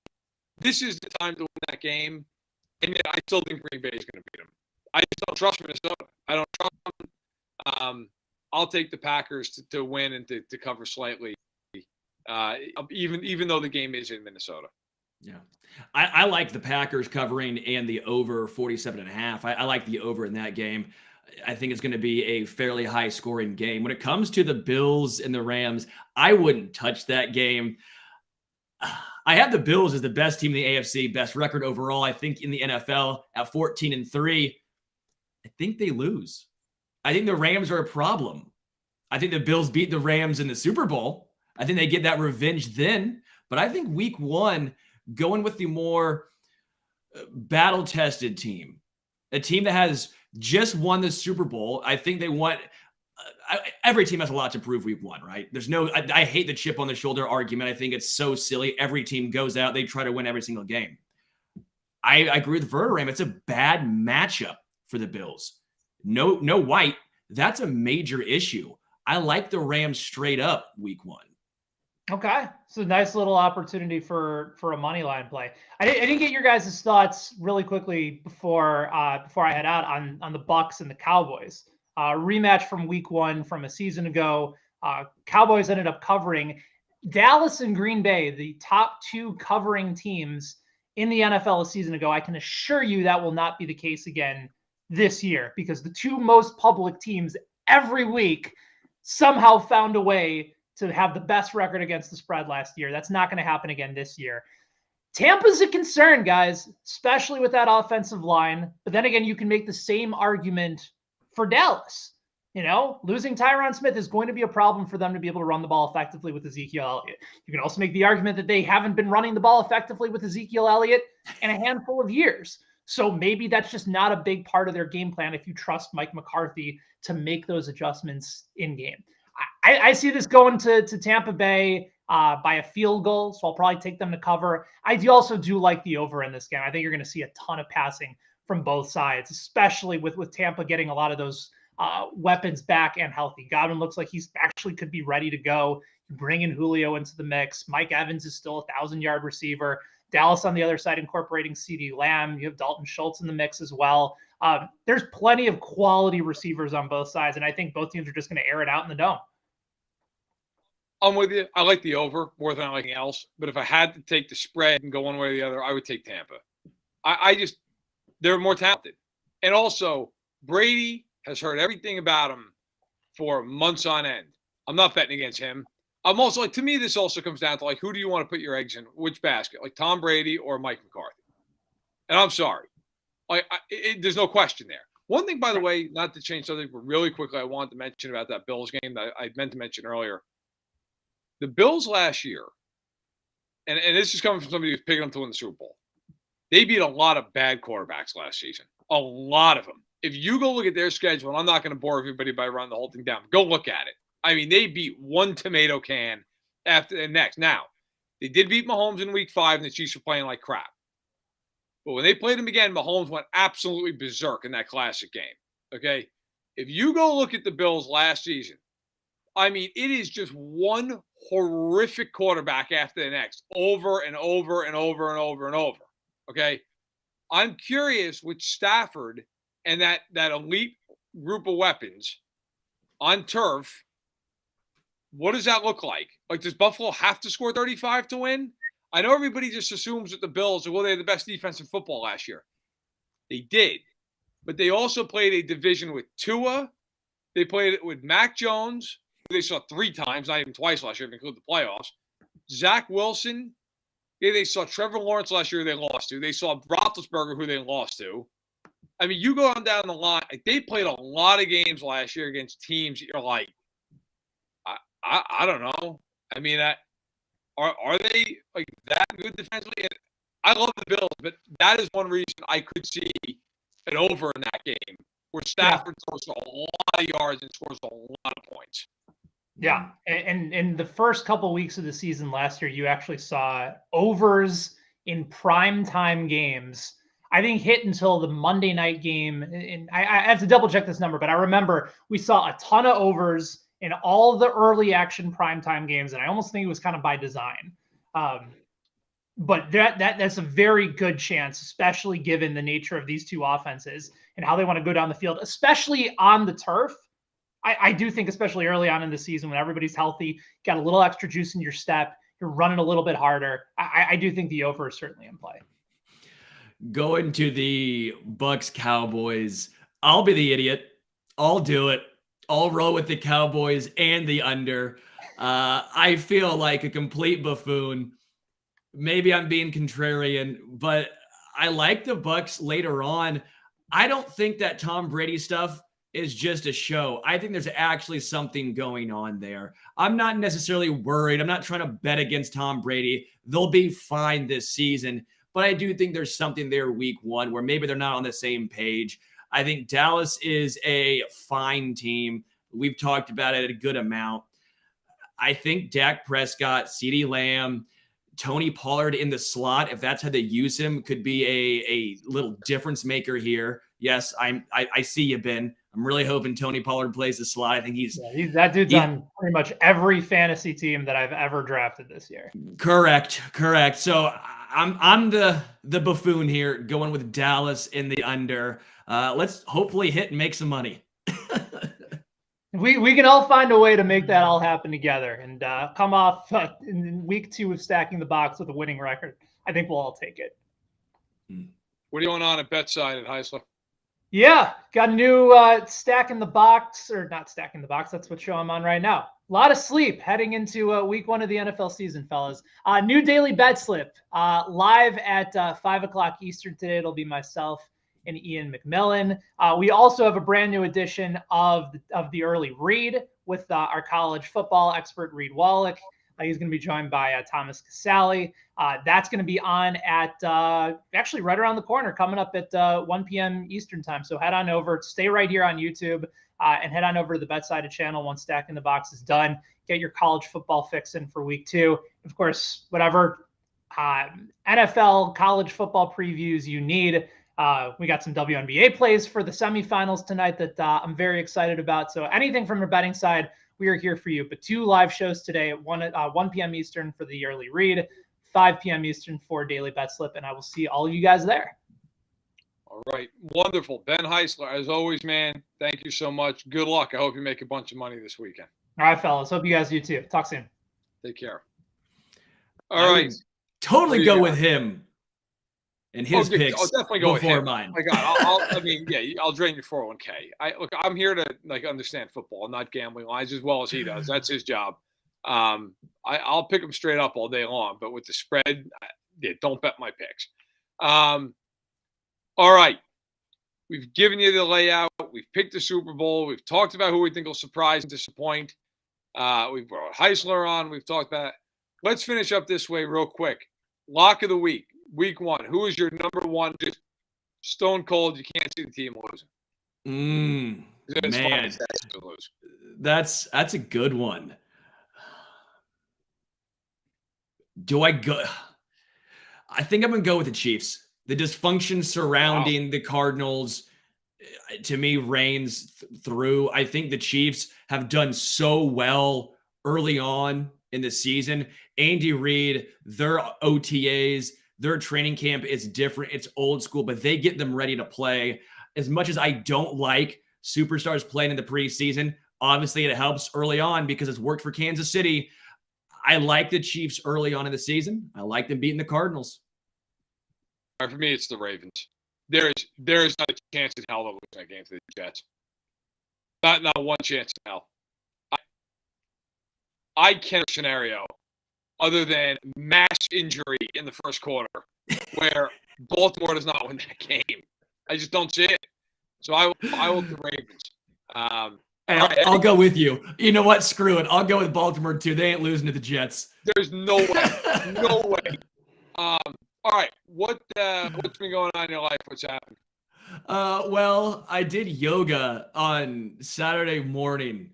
This is the time to win that game. And yet I still think Green Bay is going to beat them. I just don't trust Minnesota. I don't trust them. I'll take the Packers to win and to cover slightly, even though the game is in Minnesota. Yeah. I like the Packers covering and the over 47.5. I like the over in that game. I think it's going to be a fairly high-scoring game. When it comes to the Bills and the Rams, I wouldn't touch that game. I have the Bills as the best team in the AFC, best record overall, I think, in the NFL at 14-3. I think they lose. I think the Rams are a problem. I think the Bills beat the Rams in the Super Bowl. I think they get that revenge then. But I think week one, going with the more battle-tested team, a team that has just won the Super Bowl, I think they want every team has a lot to prove week one, right? There's no, I hate the chip on the shoulder argument. I think it's so silly. Every team goes out, they try to win every single game. I agree with Verderame. It's a bad matchup for the Bills. No White. That's a major issue. I like the Rams straight up week one. Okay, so nice little opportunity for a money line play. I didn't get your guys' thoughts really quickly before I head out on the Bucks and the Cowboys. Rematch from week one from a season ago. Cowboys ended up covering. Dallas and Green Bay, the top two covering teams in the NFL a season ago. I can assure you that will not be the case again this year, because the two most public teams every week somehow found a way to have the best record against the spread last year. That's not going to happen again this year. Tampa's a concern, guys, especially with that offensive line. But then again, you can make the same argument for Dallas. You know, losing Tyron Smith is going to be a problem for them to be able to run the ball effectively with Ezekiel Elliott. You can also make the argument that they haven't been running the ball effectively with Ezekiel Elliott in a handful of years. So maybe that's just not a big part of their game plan if you trust Mike McCarthy to make those adjustments in game. I I see this going to Tampa Bay by a field goal, so I'll probably take them to cover. I also do like the over in this game. I think you're going to see a ton of passing from both sides, especially with Tampa getting a lot of those weapons back and healthy. Godwin looks like he's actually could be ready to go. Bring in Julio into the mix. Mike Evans is still a 1,000-yard receiver. Dallas on the other side incorporating CeeDee Lamb. You have Dalton Schultz in the mix as well. There's plenty of quality receivers on both sides, and I think both teams are just going to air it out in the dome. I'm with you. I like the over more than anything else. But if I had to take the spread and go one way or the other, I would take Tampa. They're more talented. And also, Brady has heard everything about him for months on end. I'm not betting against him. I'm also to me, this also comes down to who do you want to put your eggs in? Which basket? Tom Brady or Mike McCarthy? And I'm sorry. There's no question there. One thing, by the way, not to change something, but really quickly, I wanted to mention about that Bills game that I meant to mention earlier. The Bills last year, and this is coming from somebody who's picking them to win the Super Bowl, they beat a lot of bad quarterbacks last season. A lot of them. If you go look at their schedule, and I'm not going to bore everybody by running the whole thing down, go look at it. They beat one tomato can after the next. Now, they did beat Mahomes in week 5, and the Chiefs were playing like crap. But when they played him again, Mahomes went absolutely berserk in that classic game. Okay? If you go look at the Bills last season, it is just one horrific quarterback after the next, over and over and over and over and over. Okay? I'm curious with Stafford and that elite group of weapons on turf, what does that look like? Does Buffalo have to score 35 to win? I know everybody just assumes that the Bills, they had the best defense in football last year. They did. But they also played a division with Tua. They played it with Mac Jones, who they saw 3 times, not even twice last year, if you include the playoffs. Zach Wilson. They saw Trevor Lawrence last year, who they lost to. They saw Roethlisberger, who they lost to. You go on down the line. They played a lot of games last year against teams that you're like, I don't know. Are they that good defensively? And I love the Bills, but that is one reason I could see an over in that game where Stafford throws a lot of yards and scores a lot of points. Yeah, and in the first couple weeks of the season last year, you actually saw overs in primetime games. I think hit until the Monday night game. And I have to double check this number, but I remember we saw a ton of overs in all the early action primetime games, and I almost think it was kind of by design. But that's a very good chance, especially given the nature of these two offenses and how they want to go down the field, especially on the turf. I do think, especially early on in the season when everybody's healthy, got a little extra juice in your step, you're running a little bit harder. I do think the over is certainly in play. Going to the Bucks Cowboys, I'll be the idiot. I'll do it. I'll roll with the Cowboys and the under. I feel like a complete buffoon. Maybe I'm being contrarian, but I like the Bucks later on. I don't think that Tom Brady stuff is just a show. I think there's actually something going on there. I'm not necessarily worried. I'm not trying to bet against Tom Brady. They'll be fine this season, but I do think there's something there week 1 where maybe they're not on the same page. I think Dallas is a fine team. We've talked about it a good amount. I think Dak Prescott, CeeDee Lamb, Tony Pollard in the slot, if that's how they use him, could be a little difference maker here. Yes, I see you, Ben. I'm really hoping Tony Pollard plays the slot. I think that dude's on pretty much every fantasy team that I've ever drafted this year. Correct. So I'm the buffoon here, going with Dallas in the under. Let's hopefully hit and make some money. We can all find a way to make that all happen together and come off in week 2 of stacking the box with a winning record. I think we'll all take it. What are you going on at BetSided, Heisler? Yeah, got a new stacking the box, or not stacking the box. That's what show I'm on right now. A lot of sleep heading into week 1 of the NFL season, fellas. New daily bet slip live at 5 o'clock Eastern today. It'll be myself and Ian McMillan. We also have a brand new edition of the early read with our college football expert, Reed Wallach. He's going to be joined by Thomas Casale. That's going to be on at actually right around the corner, coming up at 1 p.m. Eastern time. So head on over, stay right here on YouTube. and head on over to the BetSided channel once Stacking the Box is done. Get your college football fix in for week 2. Of course, whatever NFL college football previews you need. We got some WNBA plays for the semifinals tonight that I'm very excited about. So anything from the betting side, we are here for you. But 2 live shows today at 1 p.m. Eastern for the yearly read, 5 p.m. Eastern for daily bet slip, and I will see all of you guys there. All right. Wonderful. Ben Heisler, as always, man, thank you so much. Good luck. I hope you make a bunch of money this weekend. All right, fellas. Hope you guys do too. Talk soon. Take care. All right. Totally go with him and his picks. I'll definitely go before with him. mine. My God, I'll drain your 401k. I'm here to understand football, not gambling lines as well as he does. That's his job. I'll pick him straight up all day long, but with the spread, don't bet my picks. All right. We've given you the layout. We've picked the Super Bowl. We've talked about who we think will surprise and disappoint. We've brought Heisler on. We've talked about it. Let's finish up this way real quick. Lock of the week, week 1. Who is your number 1? Just stone cold. You can't see the team losing. Man, that's a good one. Do I go? I think I'm gonna go with the Chiefs. The dysfunction surrounding the Cardinals, to me, reigns through. I think the Chiefs have done so well early on in the season. Andy Reid, their OTAs, their training camp is different. It's old school, but they get them ready to play. As much as I don't like superstars playing in the preseason, obviously it helps early on because it's worked for Kansas City. I like the Chiefs early on in the season. I like them beating the Cardinals. For me, it's the Ravens. There is not a chance in hell they'll lose that game to the Jets. Not one chance in hell. I can't scenario other than mass injury in the first quarter where Baltimore does not win that game. I just don't see it. So I will the Ravens. I'll go with you. You know what? Screw it. I'll go with Baltimore too. They ain't losing to the Jets. There's no way. No way. All right. What's been going on in your life? What's happened? Well, I did yoga on Saturday morning.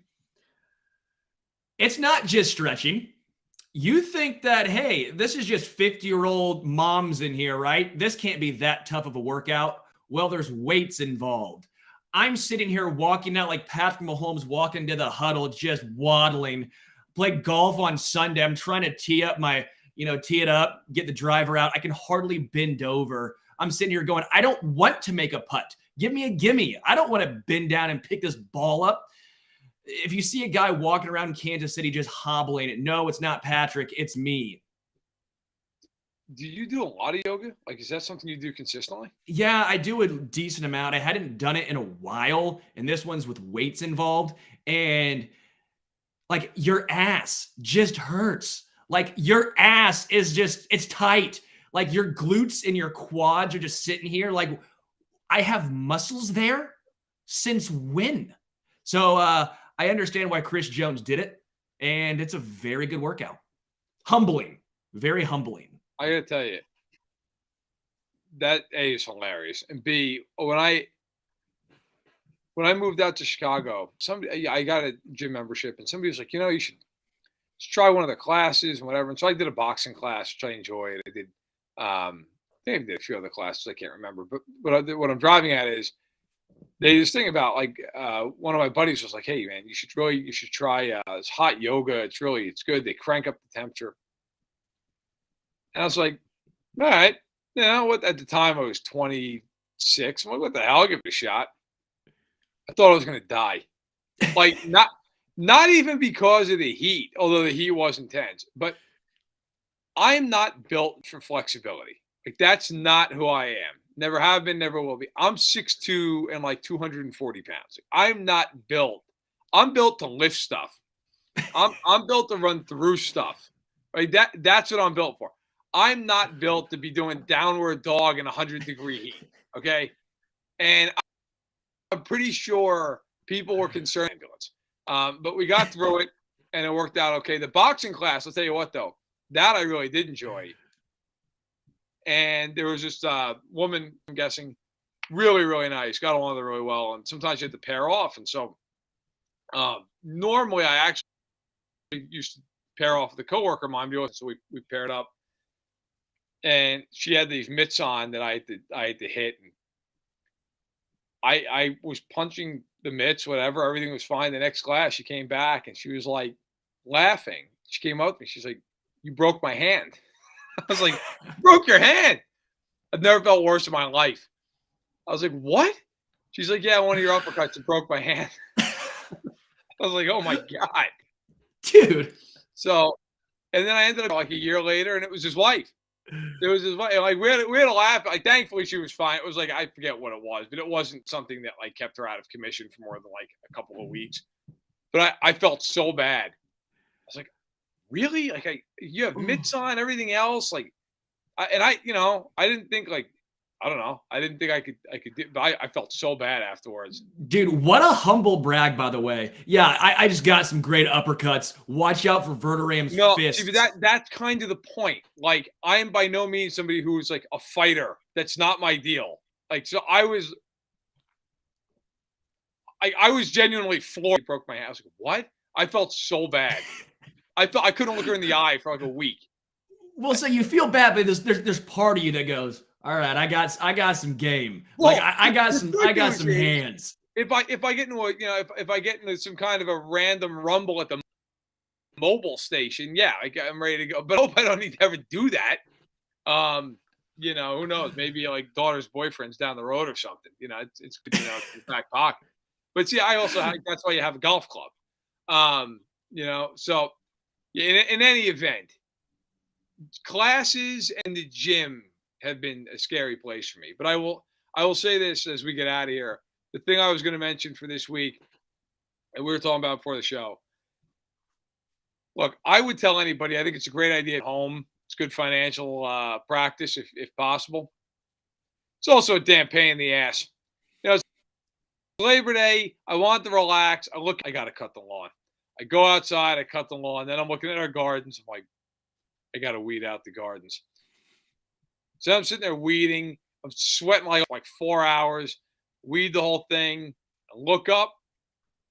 It's not just stretching. You think that, hey, this is just 50-year-old moms in here, right? This can't be that tough of a workout. Well, there's weights involved. I'm sitting here walking out like Patrick Mahomes walking to the huddle, just waddling. Play golf on Sunday. I'm trying to tee it up, get the driver out. I can hardly bend over. I'm sitting here going, I don't want to make a putt. Give me a gimme. I don't want to bend down and pick this ball up. If you see a guy walking around Kansas City just hobbling it, no, it's not Patrick, it's me. Do you do a lot of yoga? Like, is that something you do consistently? Yeah, I do a decent amount. I hadn't done it in a while, and this one's with weights involved. And, like, your ass just hurts. Like, your ass is just, it's tight. Like, your glutes and your quads are just sitting here. Like, I have muscles there since when? So, I understand why Chris Jones did it, and it's a very good workout. Humbling. Very humbling. I gotta tell you, that A is hilarious, and B, when I moved out to Chicago, I got a gym membership, and somebody was like, you should try one of the classes and whatever. And so I did a boxing class, which I enjoyed. I did, I think I did a few other classes, I can't remember. But what I'm driving at is there's this thing about one of my buddies was like, hey man, you should try this hot yoga. It's good. They crank up the temperature. And I was like, all right, what? At the time I was 26. I'm like, what the hell? I'll give it a shot. I thought I was going to die. Like, not even because of the heat, although the heat was intense, but I'm not built for flexibility. Like, that's not who I am. Never have been, never will be. I'm 6'2" and like 240 pounds. I'm not built. I'm built to lift stuff. I'm built to run through stuff. Right? That's what I'm built for. I'm not built to be doing downward dog in 100-degree heat. Okay. And I'm pretty sure people were concerned. But we got through it and it worked out okay. The boxing class, I'll tell you what though, that I really did enjoy. And there was this woman, I'm guessing, really, really nice, got along with her really well. And sometimes you have to pair off. And so Normally, I actually used to pair off with a coworker of mine, so we paired up, and she had these mitts on that I had to hit. And I was punching the mitts, whatever, everything was fine. The next class, she came back and she was like laughing. She came up to me. She's like, "You broke my hand." I was like, "Broke your hand?" I've never felt worse in my life. I was like, "What?" She's like, "Yeah, one of your uppercuts broke my hand." I was like, "Oh my God." Dude. So, and then I ended up like a year later, and it was his wife. It was his wife. Like we had a laugh. Like thankfully she was fine. It was like I forget what it was, but it wasn't something that like kept her out of commission for more than like a couple of weeks. But I felt so bad. I was like, really? Like you have mitts on, everything else. Like, I didn't think like, I don't know. I didn't think I could do, but I felt so bad afterwards. Dude, what a humble brag, by the way. Yeah, I just got some great uppercuts. Watch out for Verderame's fists. See, that's kind of the point. Like, I am by no means somebody who's like a fighter. That's not my deal. Like, so I was genuinely floored. He broke my hand. I was like, what? I felt so bad. I couldn't look her in the eye for like a week. Well, so you feel bad, but there's part of you that goes, all right, I got some game. Well, like I got some hands. If I get into if I get into some kind of a random rumble at the mobile station, yeah, I'm ready to go. But I hope I don't need to ever do that. Who knows? Maybe like daughter's boyfriend's down the road or something. It's good, in the back pocket. But see, I also that's why you have a golf club. So in any event, classes and the gym have been a scary place for me. But I will say this as we get out of here. The thing I was going to mention for this week, and we were talking about before the show. Look, I would tell anybody, I think it's a great idea at home. It's good financial practice if possible. It's also a damn pain in the ass. It's Labor Day. I want to relax. I got to cut the lawn. I go outside, I cut the lawn. Then I'm looking at our gardens. I'm like, I got to weed out the gardens. So I'm sitting there weeding. I'm sweating like 4 hours. Weed the whole thing. I look up.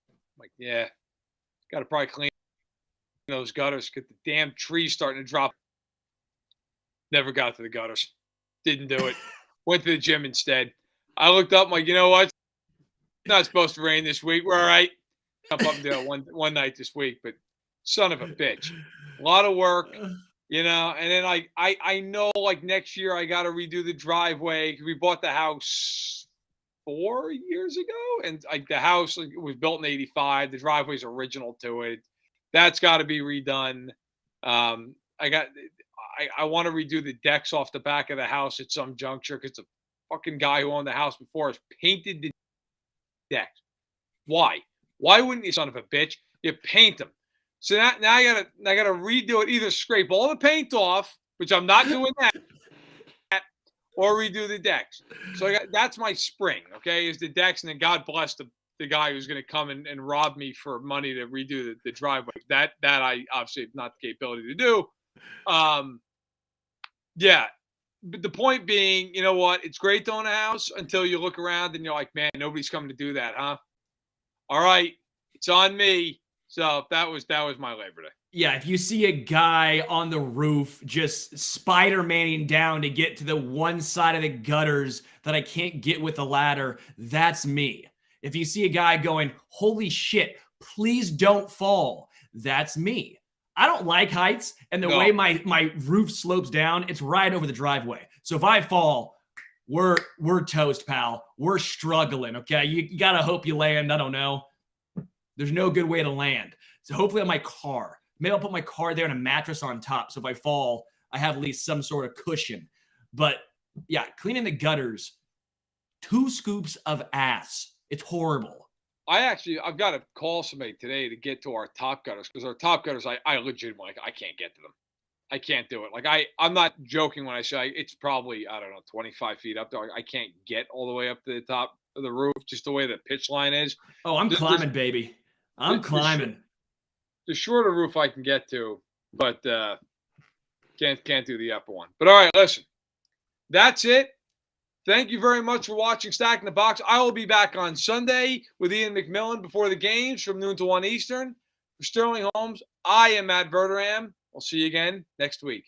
I'm like, yeah, got to probably clean those gutters. Get the damn trees starting to drop. Never got to the gutters. Didn't do it. Went to the gym instead. I looked up. I'm like, you know what? It's not supposed to rain this week. We're all right. Up and do it one night this week. But son of a bitch. A lot of work. And then I know like next year I got to redo the driveway. We bought the house 4 years ago, and like the house was built in '85. The driveway's original to it. That's got to be redone. I want to redo the decks off the back of the house at some juncture because the fucking guy who owned the house before us painted the decks. Why? Why wouldn't you, son of a bitch? You paint them. So now I gotta redo it. Either scrape all the paint off, which I'm not doing that, or redo the decks. So that's my spring. Okay, is the decks, and then God bless the guy who's going to come and rob me for money to redo the driveway. That I obviously have not the capability to do. Yeah. But the point being, you know what? It's great to own a house until you look around and you're like, man, nobody's coming to do that, huh? All right, it's on me. So that was my Labor Day. Yeah, if you see a guy on the roof just Spider-Maning down to get to the one side of the gutters that I can't get with a ladder, that's me. If you see a guy going, holy shit, please don't fall, that's me. I don't like heights, and the way my roof slopes down, it's right over the driveway. So if I fall, we're toast, pal. We're struggling, okay? You got to hope you land. I don't know. There's no good way to land. So hopefully on my car. Maybe I'll put my car there and a mattress on top. So if I fall, I have at least some sort of cushion. But yeah, cleaning the gutters, 2 scoops of ass. It's horrible. I've got to call somebody today to get to our top gutters, because our top gutters, I legitimately, I can't get to them. I can't do it. Like I'm not joking when I say it's probably, I don't know, 25 feet up there. I can't get all the way up to the top of the roof, just the way the pitch line is. Oh, I'm climbing, baby. I'm climbing. The shorter roof I can get to, but can't do the upper one. But all right, listen. That's it Thank you very much for watching Stacking the Box. I will be back on Sunday with Ian McMillan before the games from noon to 1 Eastern. For Sterling Holmes, I am Matt Verderame. We'll see you again next week.